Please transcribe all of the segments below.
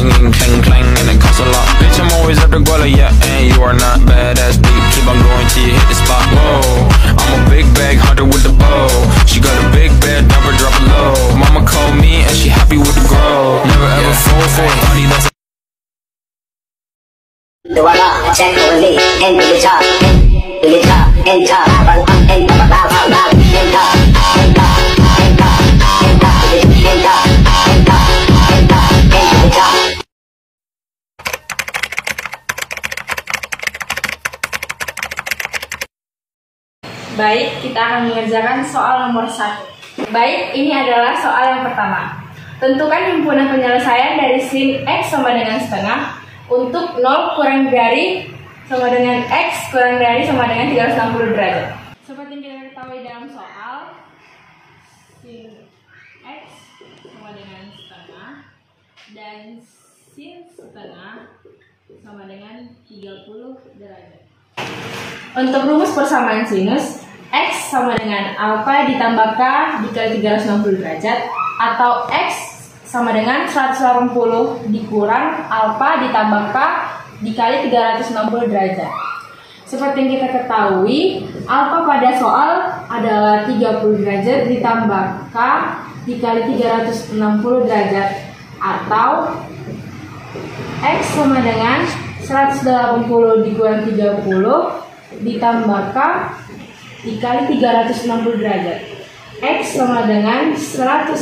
ringing, clang clang, and it costs a lot. Bitch, I'm always at the guala, yeah, and you are not badass beat. Keep on going till you hit the spot. Whoa, I'm a big bag hunter with the bow. She got a big bed, never drop it low. Mama called me and she happy with the grow. Never ever fall for a body that's the walla, check only, into the top, to the top, and top, and top, and top. Baik, kita akan mengerjakan soal nomor 1. Baik, ini adalah soal yang pertama. Tentukan himpunan penyelesaian dari sin X sama dengan setengah untuk 0 kurang dari sama dengan X kurang dari sama dengan 360 derajat. Seperti yang kita ketahui dalam soal, sin X sama dengan setengah dan sin setengah sama dengan 30 derajat. Untuk rumus persamaan sinus, X sama dengan alfa ditambah K dikali 360 derajat, atau X sama dengan 180 dikurang alfa ditambah K dikali 360 derajat. Seperti yang kita ketahui, alfa pada soal adalah 30 derajat ditambah K dikali 360 derajat, atau X sama dengan 180 dikurang 30 ditambah K dikali 360 derajat. X sama dengan 150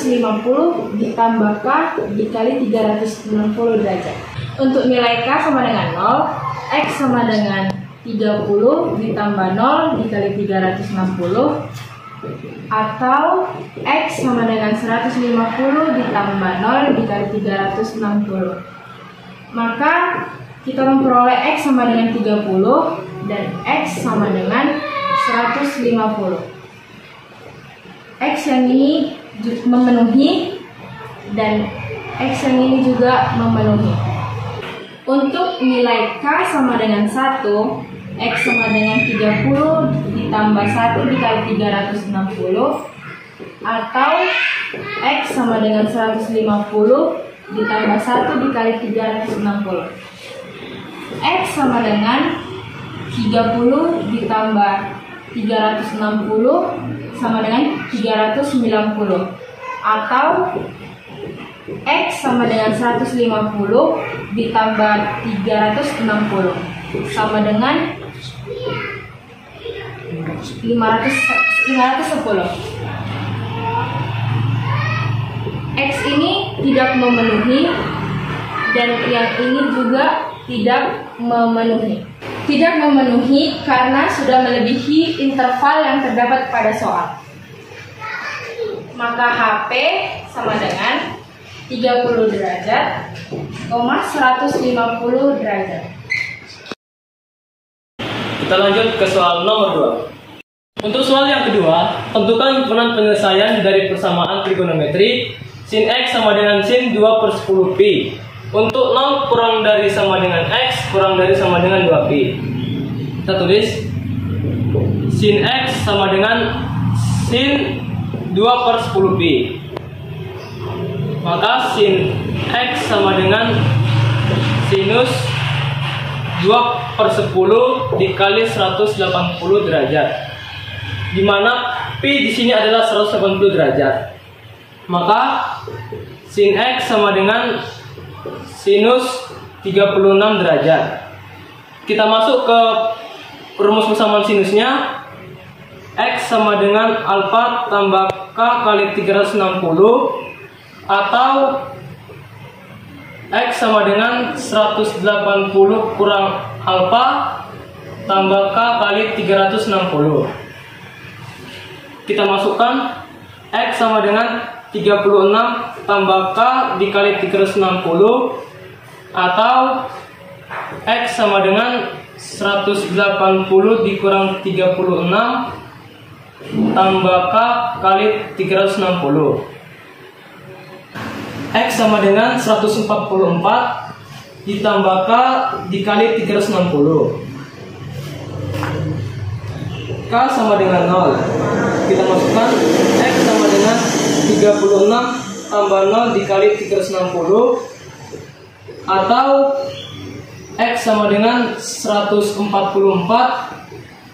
ditambah K dikali 360 derajat. Untuk nilai K sama dengan 0, X sama dengan 30 ditambah 0 dikali 360, atau X sama dengan 150 ditambah 0 dikali 360. Maka kita memperoleh X sama dengan 30 dan X sama dengan 150. X yang ini memenuhi dan X yang ini juga memenuhi. Untuk nilai K sama dengan 1, X sama dengan 30 ditambah 1 dikali 360, atau X sama dengan 150 ditambah 1 dikali 360. X sama dengan 30 ditambah 360 sama dengan 390, atau X sama dengan 150 ditambah 360 sama dengan 510. X ini tidak memenuhi dan yang ini juga tidak memenuhi. Tidak memenuhi karena sudah melebihi interval yang terdapat pada soal. Maka HP sama dengan 30 derajat, 150 derajat. Kita lanjut ke soal nomor 2. Untuk soal yang kedua, tentukan himpunan penyelesaian dari persamaan trigonometri sin X sama dengan sin 2/10 pi untuk 0 kurang dari sama dengan X kurang dari sama dengan 2 pi. Kita tulis sin X sama dengan sin 2/10 pi. Maka sin X sama dengan sinus 2/10 dikali 180 derajat, di mana pi di sini adalah 180 derajat. Maka sin X sama dengan sinus 36 derajat. Kita masuk ke rumus persamaan sinusnya. X sama dengan alfa tambah K kali 360, atau X sama dengan 180 kurang alfa tambah K kali 360. Kita masukkan X sama dengan 36 tambah K dikali 360, atau X sama dengan 180 dikurang 36 tambah K kali 360. X sama dengan 144 ditambah K dikali 360. K sama dengan 0. Kita masukkan X sama dengan 36 tambah 0 dikali 360, atau X sama dengan 144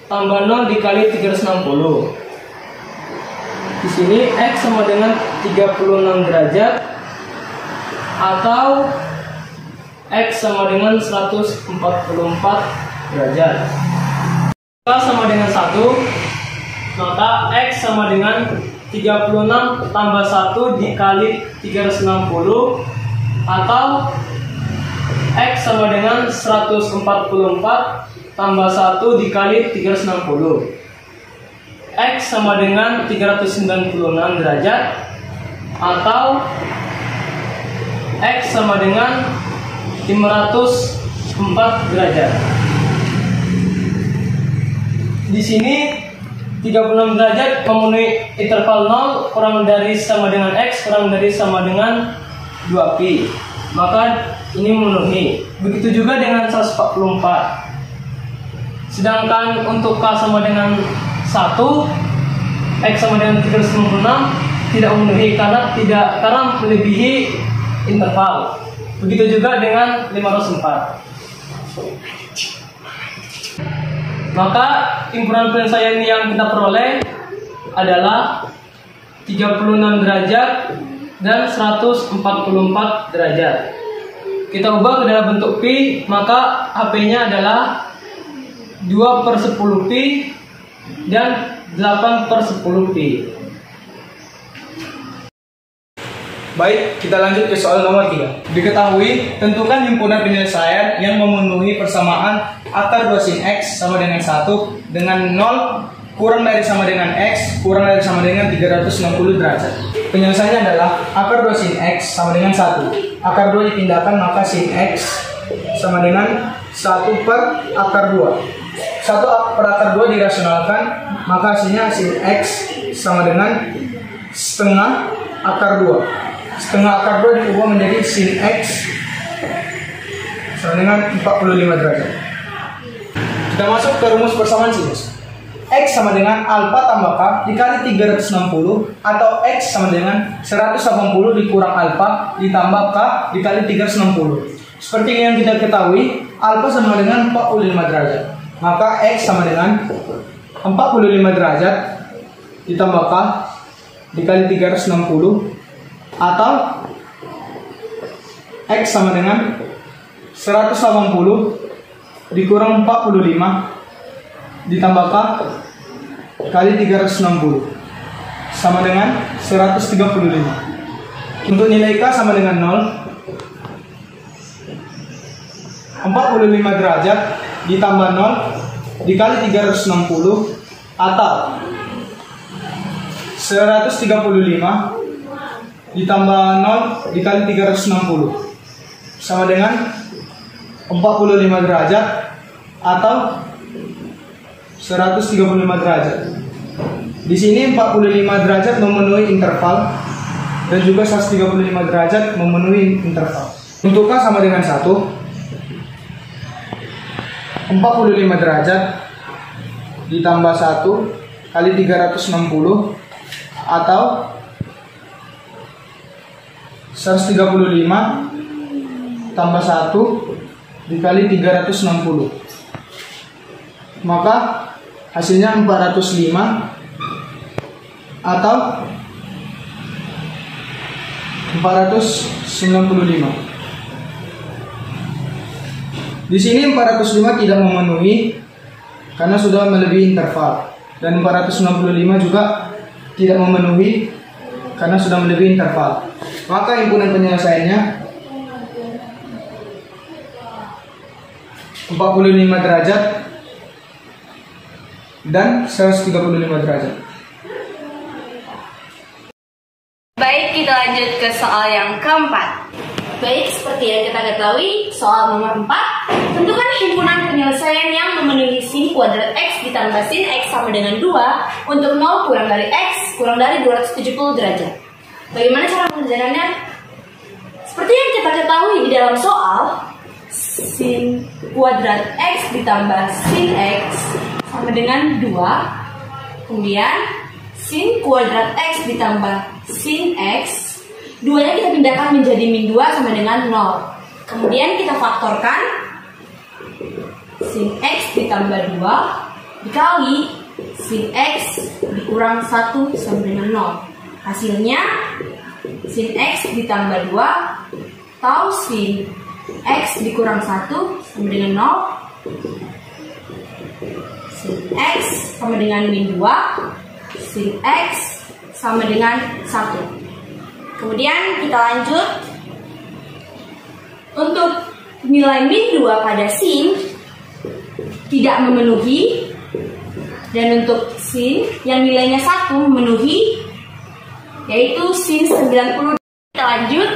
tambah 0 dikali 360. Di sini X sama dengan 36 derajat atau X sama dengan 144 derajat. Jika sama dengan 1, maka X sama dengan 36 tambah 1 dikali 360 atau X sama dengan 144 tambah 1 dikali 360. X sama dengan 396 derajat atau X sama dengan 504 derajat. Di sini 36 derajat memenuhi interval 0 kurang dari sama dengan X kurang dari sama dengan 2pi. Maka ini memenuhi. Begitu juga dengan 144. Sedangkan untuk K sama dengan 1, X sama dengan 396 tidak memenuhi karena melebihi interval. Begitu juga dengan 504. Maka himpunan penyelesaian yang kita peroleh adalah 36 derajat dan 144 derajat. Kita ubah ke dalam bentuk pi, maka HP-nya adalah 2/10 pi dan 8/10 pi. Baik, kita lanjut ke soal nomor 3. Diketahui, tentukan himpunan penyelesaian yang memenuhi persamaan akar 2 sin X sama dengan 1 dengan 0 kurang dari sama dengan X kurang dari sama dengan 360 derajat. Penyelesaiannya adalah akar 2 sin X sama dengan 1. Akar 2 dipindahkan, maka sin X sama dengan 1 per akar 2. 1 per akar 2 dirasionalkan, maka hasilnya sin X sama dengan setengah akar 2. Setengah akar 2 diubah menjadi sin X sama dengan 45 derajat. Kita masuk ke rumus persamaan sinus. X sama dengan alfa tambah K dikali 360 atau X sama dengan 180 dikurang alfa ditambah K dikali 360. Seperti yang kita ketahui, alfa sama dengan 45 derajat. Maka X sama dengan 45 derajat ditambah K dikali 360 atau X sama dengan 180 dikurang 45 ditambah K kali 360 sama dengan 135. Untuk nilai K sama dengan 0, 45 derajat ditambah 0 dikali 360 atau 135 ditambah 0 dikali 360 sama dengan 45 derajat atau 135 derajat. Di sini 45 derajat memenuhi interval dan juga 135 derajat memenuhi interval. Untuk K sama dengan 1, 45 derajat ditambah 1 kali 360 atau 135 tambah 1 dikali 360. Maka hasilnya 405 atau 495. Di sini 405 tidak memenuhi karena sudah melebihi interval, dan 495 juga tidak memenuhi karena sudah melebihi interval. Maka himpunan penyelesaiannya 45 derajat dan 135 derajat. Baik, kita lanjut ke soal yang keempat. Baik, seperti yang kita ketahui, soal nomor 4, tentukan himpunan penyelesaian yang memenuhi sin kuadrat X ditambah sin X sama dengan 2 untuk 0 kurang dari X kurang dari 270 derajat. Bagaimana cara mengerjakannya? Seperti yang kita ketahui di dalam soal, sin kuadrat X ditambah sin X sama dengan 2. Kemudian sin kuadrat X ditambah sin X, 2-nya kita pindahkan menjadi min 2 sama dengan 0. Kemudian kita faktorkan sin X ditambah 2 dikali sin X dikurang 1 sama dengan 0. Hasilnya sin X ditambah 2 atau sin X dikurang 1 sama dengan 0. Sin X sama dengan min 2, sin X sama dengan 1. Kemudian kita lanjut. Untuk nilai min 2 pada sin tidak memenuhi, dan untuk sin yang nilainya 1 memenuhi, yaitu sin 90. Kita lanjut.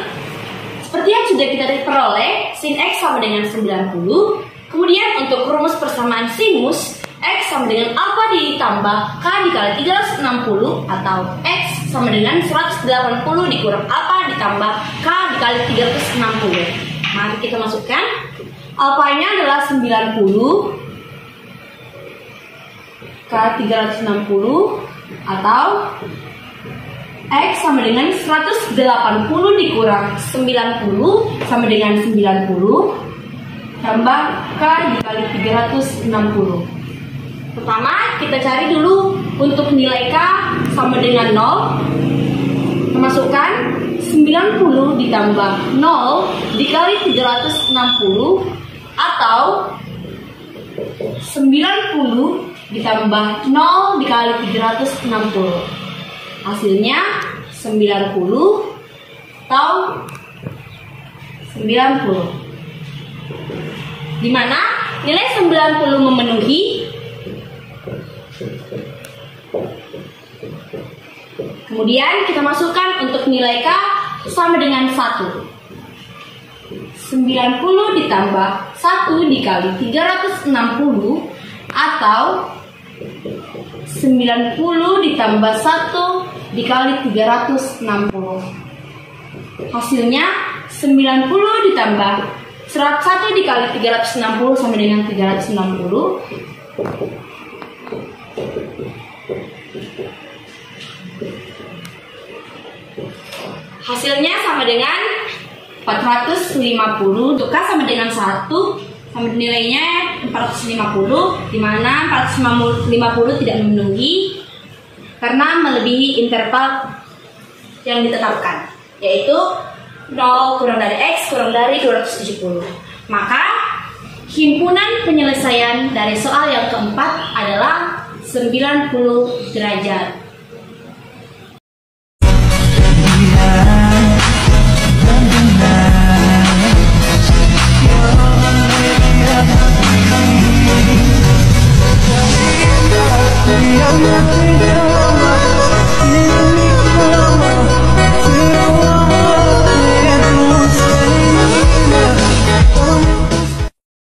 Seperti yang sudah kita peroleh, sin X sama dengan 90. Kemudian untuk rumus persamaan sinus, X sama dengan alfa ditambah K dikali 360, atau X sama dengan 180 dikurang alfa ditambah K dikali 360. Mari kita masukkan. Alfanya adalah 90 K 360, atau X sama dengan 180 dikurang 90 sama dengan 90 tambah K dikali 360. Pertama, kita cari dulu untuk nilai K sama dengan 0. Kita masukkan 90 ditambah 0 dikali 360, atau 90 ditambah 0 dikali 360. Hasilnya 90 atau 90. Dimana nilai 90 memenuhi, kemudian kita masukkan untuk nilai K sama dengan 1. 90 ditambah 1 dikali 360, atau 90 ditambah 1 dikali 360. Hasilnya 90 ditambah 1 dikali 360 sama dengan 360. Hasilnya sama dengan 450. Untuk K sama dengan 1, sama nilainya 450, di mana 450 tidak memenuhi karena melebihi interval yang ditetapkan, yaitu 0 kurang dari X kurang dari 270. Maka himpunan penyelesaian dari soal yang keempat adalah 90 derajat.